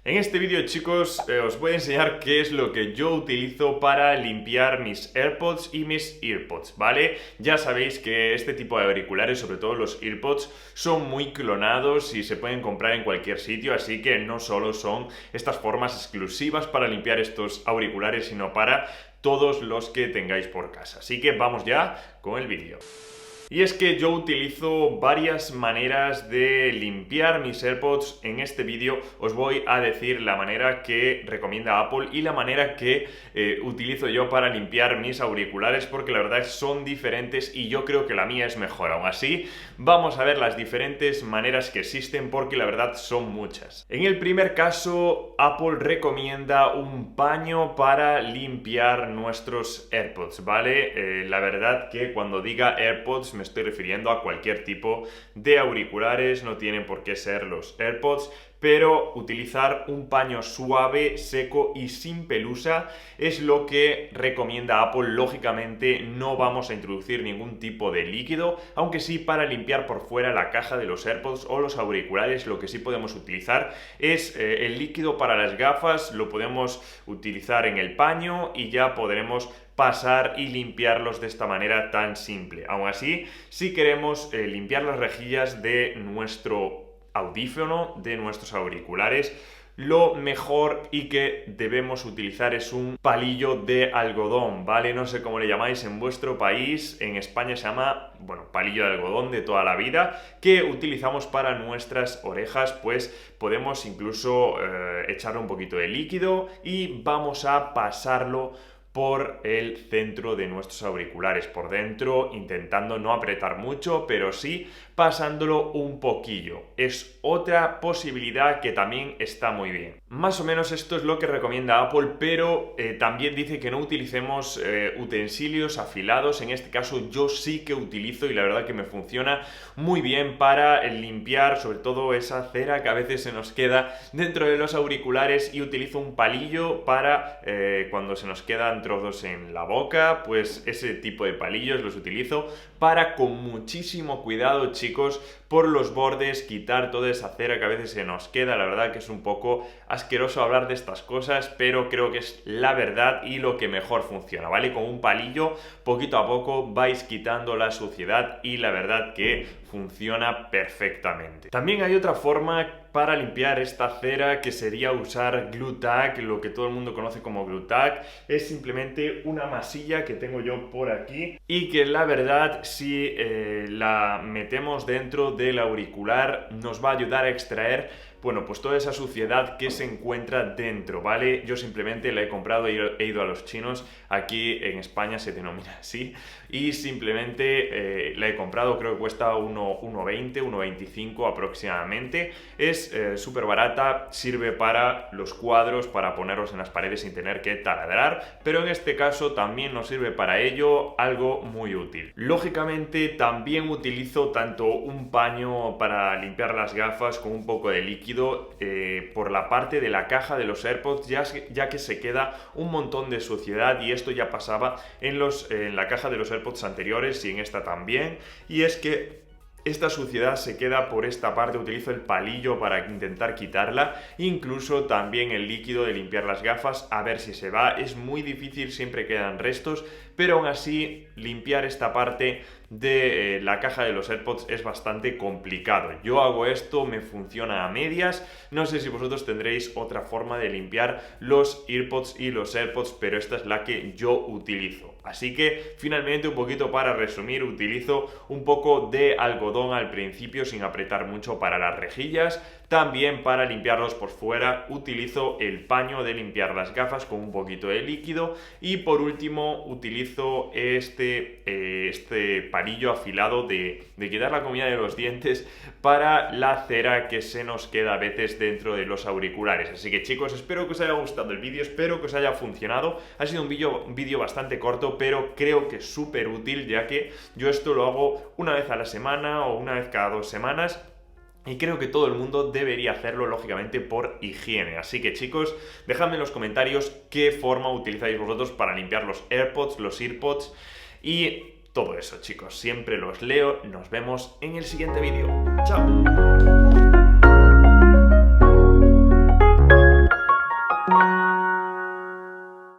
En este vídeo, chicos, os voy a enseñar qué es lo que yo utilizo para limpiar mis AirPods y mis EarPods, ¿vale? Ya sabéis que este tipo de auriculares, sobre todo los EarPods, son muy clonados y se pueden comprar en cualquier sitio, así que no solo son estas formas exclusivas para limpiar estos auriculares, sino para todos los que tengáis por casa. Así que vamos ya con el vídeo. Y es que yo utilizo varias maneras de limpiar mis AirPods. En este vídeo os voy a decir la manera que recomienda Apple y la manera que utilizo yo para limpiar mis auriculares, porque la verdad son diferentes y yo creo que la mía es mejor. Aún así, vamos a ver las diferentes maneras que existen, porque la verdad son muchas. En el primer caso, Apple recomienda un paño para limpiar nuestros AirPods, ¿vale? La verdad que cuando diga AirPods me estoy refiriendo a cualquier tipo de auriculares, no tienen por qué ser los AirPods, pero utilizar un paño suave, seco y sin pelusa es lo que recomienda Apple. Lógicamente no vamos a introducir ningún tipo de líquido, aunque sí para limpiar por fuera la caja de los AirPods o los auriculares lo que sí podemos utilizar es el líquido para las gafas. Lo podemos utilizar en el paño y ya podremos pasar y limpiarlos de esta manera tan simple. Aún así, si queremos limpiar las rejillas de nuestro audífono, de nuestros auriculares, lo mejor y que debemos utilizar es un palillo de algodón, ¿vale? No sé cómo le llamáis en vuestro país. En España se llama, bueno, palillo de algodón de toda la vida, que utilizamos para nuestras orejas. Pues podemos incluso echarle un poquito de líquido y vamos a pasarlo por el centro de nuestros auriculares, por dentro, intentando no apretar mucho, pero sí pasándolo un poquillo. Es otra posibilidad que también está muy bien. Más o menos esto es lo que recomienda Apple, pero también dice que no utilicemos utensilios afilados. En este caso yo sí que utilizo y la verdad que me funciona muy bien para limpiar sobre todo esa cera que a veces se nos queda dentro de los auriculares, y utilizo un palillo para cuando se nos quedan trozos en la boca, pues ese tipo de palillos los utilizo para, con muchísimo cuidado, chicos, por los bordes, quitar toda esa cera que a veces se nos queda. La verdad que es un poco asqueroso hablar de estas cosas, pero creo que es la verdad y lo que mejor funciona, ¿vale? Con un palillo, poquito a poco vais quitando la suciedad y la verdad que funciona perfectamente. También hay otra forma para limpiar esta cera, que sería usar Glue Tack, lo que todo el mundo conoce como Glue Tack. Es simplemente una masilla que tengo yo por aquí y que la verdad, si la metemos dentro del auricular, nos va a ayudar a extraer, bueno, pues toda esa suciedad que se encuentra dentro, ¿vale? Yo simplemente la he comprado y he ido a los chinos, aquí en España se denomina así, y simplemente la he comprado, creo que cuesta 1,20, 1,25 aproximadamente. Es súper barata, sirve para los cuadros, para ponerlos en las paredes sin tener que taladrar, pero en este caso también nos sirve para ello, algo muy útil. Lógicamente también utilizo tanto un paño para limpiar las gafas con un poco de líquido por la parte de la caja de los AirPods, ya que se queda un montón de suciedad, y esto ya pasaba en la caja de los AirPods anteriores y en esta también, y es que esta suciedad se queda por esta parte. Utilizo el palillo para intentar quitarla, incluso también el líquido de limpiar las gafas, a ver si se va. Es muy difícil, siempre quedan restos, pero aún así limpiar esta parte de la caja de los AirPods es bastante complicado. Yo hago esto, me funciona a medias. No sé si vosotros tendréis otra forma de limpiar los EarPods y los AirPods, pero esta es la que yo utilizo. Así que finalmente, un poquito para resumir, utilizo un poco de algodón al principio sin apretar mucho para las rejillas. También para limpiarlos por fuera utilizo el paño de limpiar las gafas con un poquito de líquido, y por último utilizo este palillo afilado de quitar la comida de los dientes para la cera que se nos queda a veces dentro de los auriculares. Así que, chicos, espero que os haya gustado el vídeo, espero que os haya funcionado. Ha sido un vídeo bastante corto, pero creo que es súper útil, ya que yo esto lo hago una vez a la semana o una vez cada 2 semanas. Y creo que todo el mundo debería hacerlo, lógicamente, por higiene. Así que, chicos, dejadme en los comentarios qué forma utilizáis vosotros para limpiar los AirPods, los EarPods y todo eso, chicos. Siempre los leo. Nos vemos en el siguiente vídeo. ¡Chao!